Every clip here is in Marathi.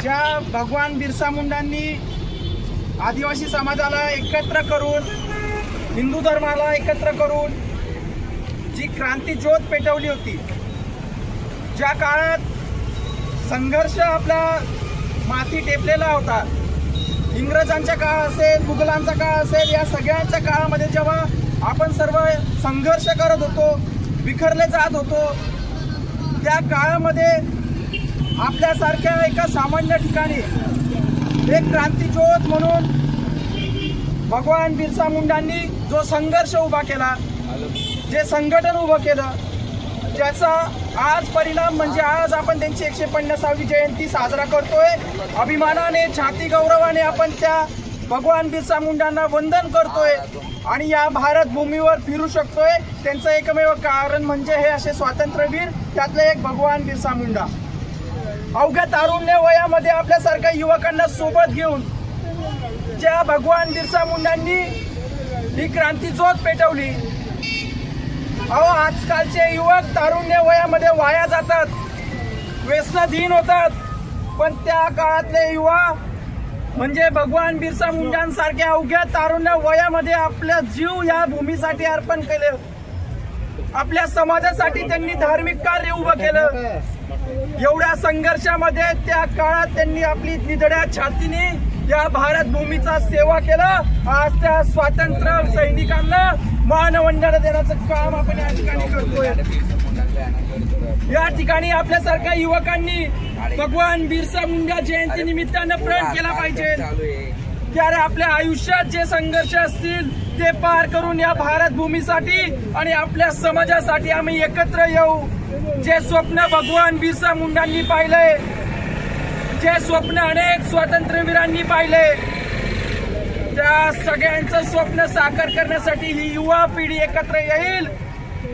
ज्या भगवान बिरसा मुंडांनी आदिवासी समाजाला एकत्र करून, हिंदू धर्माला एकत्र करून जी क्रांती ज्योत पेटवली होती, ज्या काळात संघर्ष आपला माती टेपलेला होता, इंग्रजांचा काळ असेल, मुघलांचा काळ असेल, या सगळ्यांच्या काळामध्ये जेव्हा आपण सर्व संघर्ष करत होतो, विखरले जात होतो, त्या काळामध्ये आपल्यासारख्या एका सामान्य ठिकाणी एक क्रांती ज्योत म्हणून भगवान बिरसा मुंडांनी जो संघर्ष उभा केला, जे संघटन उभं केलं, ज्याचा आज परिणाम म्हणजे आज आपण त्यांची 150वी जयंती साजरा करतोय। अभिमानाने, छाती गौरवाने आपण त्या भगवान बिरसा मुंडांना वंदन करतोय आणि या भारत भूमीवर फिरू शकतोय। त्यांचं एकमेव कारण म्हणजे हे असे स्वातंत्र्यवीर, त्यातले एक भगवान बिरसा मुंडा। अवघ्या तारुण्य वयामध्ये आपल्यासारख्या युवकांना सोबत घेऊन ज्या भगवान बिरसा मुंडांनी ही क्रांती ज्योत पेटवली। अहो, आजकालचे युवक तारुण्य वयामध्ये वाया जातात, व्यसनाधीन होतात, पण त्या काळातले युवा म्हणजे भगवान बिरसा मुंडांसारख्या अवघ्या तारुण्य वयामध्ये आपला जीव या भूमीसाठी अर्पण केले, आपल्या समाजासाठी त्यांनी धार्मिक कार्य उभं केलं। एवढ्या संघर्षामध्ये त्या काळात त्यांनी आपली निधड्या छातीने या भारत भूमीचा सेवा केलं। आज त्या स्वातंत्र्य सैनिकांना मानवंदना देण्याचं काम आपण या ठिकाणी करतोय। या ठिकाणी आपल्यासारख्या युवकांनी भगवान बिरसा मुंडा जयंती निमित्तानं प्रण केला पाहिजे। त्यारे आपल्या आयुष्यात जे संघर्ष असतील ते पार करून या भारत भूमीसाठी आणि आपल्या समाजासाठी आम्ही एकत्र येऊ। जे स्वप्न भगवान बिरसा मुंडांनी पाहिले, जे स्वप्न अनेक स्वातंत्र्यवीरांनी पाहिले, त्या सगळ्यांचं स्वप्न साकार करण्यासाठी ही युवा पिढी एकत्र येईल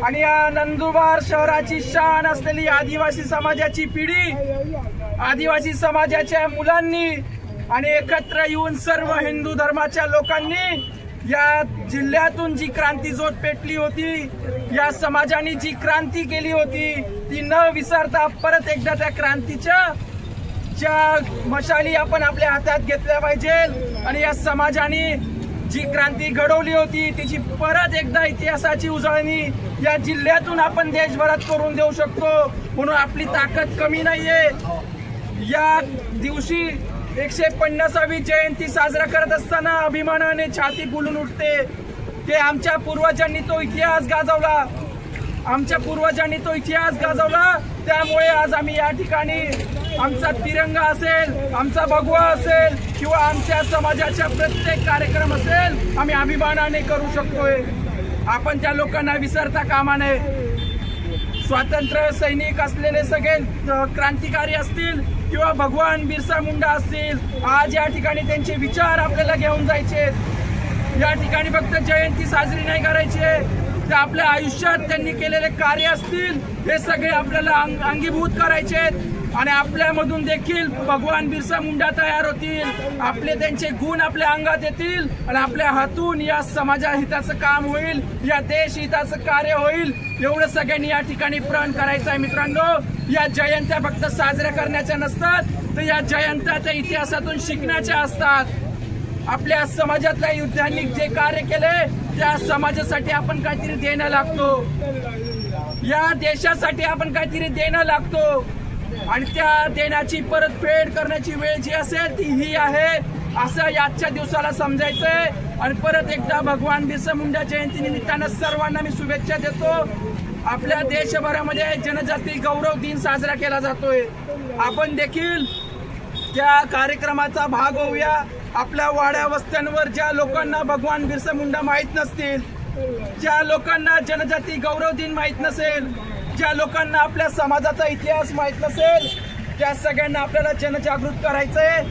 आणि या नंदुरबार शहराची शान असलेली आदिवासी समाजाची पिढी, आदिवासी समाजाच्या मुलांनी आणि एकत्र येऊन सर्व हिंदू धर्माच्या लोकांनी या जिल्ह्यातून जी क्रांती ज्योत पेटली होती, या समाजाने जी क्रांती केली होती, ती न विसरता परत एकदा त्या क्रांतीच्या ज्या मशाली आपण आपल्या हातात घेतल्या पाहिजे आणि या समाजाने जी क्रांती घडवली होती तिची परत एकदा इतिहासाची उजळणी या जिल्ह्यातून आपण देशभरात करून देऊ शकतो। म्हणून आपली ताकद कमी नाहीये। या दिवशी 150वी जयंती साजरा करत असताना अभिमानाने छाती फुलून उठते। ते आमच्या पूर्वजांनी तो इतिहास गाजवला, आमच्या पूर्वजांनी तो इतिहास गाजवला, त्यामुळे आज आम्ही या ठिकाणी आमचा तिरंगा असेल, आमचा भगवा असेल किंवा आमच्या समाजाचा प्रत्येक कार्यक्रम असेल, आम्ही अभिमानाने करू शकतोय। आपण त्या लोकांना विसरता कामा नये। स्वातंत्र्य सैनिक असलेले सगळे क्रांतिकारी असतील किंवा भगवान बिरसा मुंडा असतील, आज या ठिकाणी त्यांचे विचार आपल्याला घेऊन जायचे। या ठिकाणी फक्त जयंती साजरी नाही करायची, तर आपल्या आयुष्यात त्यांनी केलेले कार्य असतील हे सगळे आपल्याला अंगीभूत करायचे आणि आपल्यामधून देखील भगवान बिरसा मुंडा तयार होतील। आपले त्यांचे गुण आपल्या अंगात येतील आणि आपल्या हातून या समाजा हिताचं काम होईल, या देश हिताचं कार्य होईल। एवढं सगळ्यांनी या ठिकाणी प्रण करायचं आहे। मित्रांनो, या जयंत्या फक्त साजऱ्या करण्याच्या नसतात, तर या जयंत्या त्या इतिहासातून शिकण्याच्या असतात। आपल्या समाजातल्या युद्धांनी जे कार्य केले त्या समाजासाठी आपण काहीतरी देणं लागतो, या देशासाठी आपण काहीतरी देणं लागतो आणि त्या देण्याची परतफेड करण्याची वेळ जी असेल ती ही आहे, असं याच्या दिवसाला समजायचंय। आणि परत एकदा भगवान बिरसा मुंडा जयंती निमित्तानं सर्वांना मी शुभेच्छा देतो। आपल्या देशभरामध्ये जनजाती गौरव दिन साजरा केला जातोय, आपण देखील त्या कार्यक्रमाचा भाग होऊया। आपल्या वाड्या वस्त्यांवर ज्या लोकांना भगवान बिरसा मुंडा माहित नसतील, ज्या लोकांना जनजाती गौरव दिन माहित नसेल, ज्या लोकांना आपल्या समाजाचा इतिहास माहित नसेल, त्या सगळ्यांना आपल्याला जनजागृत करायचंय।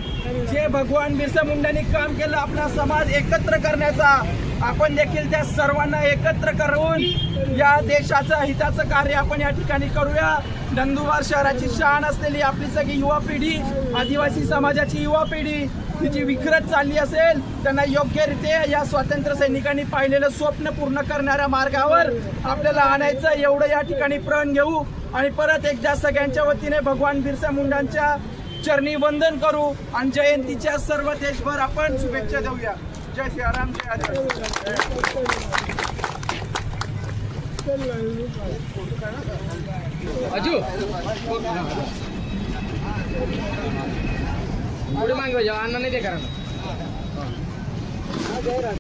जे भगवान बिरसा मुंडांनी काम केलं आपला समाज एकत्र करण्याचा, आपण देखील त्या सर्वांना एकत्र करून या देशाचं हिताचं कार्य आपण या ठिकाणी करूया। नंदुरबार शहराची शान असलेली आपली सगळी युवा पिढी, आदिवासी समाजाची युवा पिढी ही जी विखरत चालली असेल त्यांना योग्यरीत्या या स्वातंत्र्य सैनिकांनी पाहिलेलं स्वप्न पूर्ण करणाऱ्या मार्गावर आपल्याला आणायचं, एवढं या ठिकाणी प्रण घेऊ आणि परत एकदा सगळ्यांच्या वतीने भगवान बिरसा मुंडांच्या चरणी वंदन करू आणि जयंतीच्या सर्व देशभर आपण शुभेच्छा देऊया. जय श्रीराम, जय अजू पुढे मागे अण्णा नाही ते करा.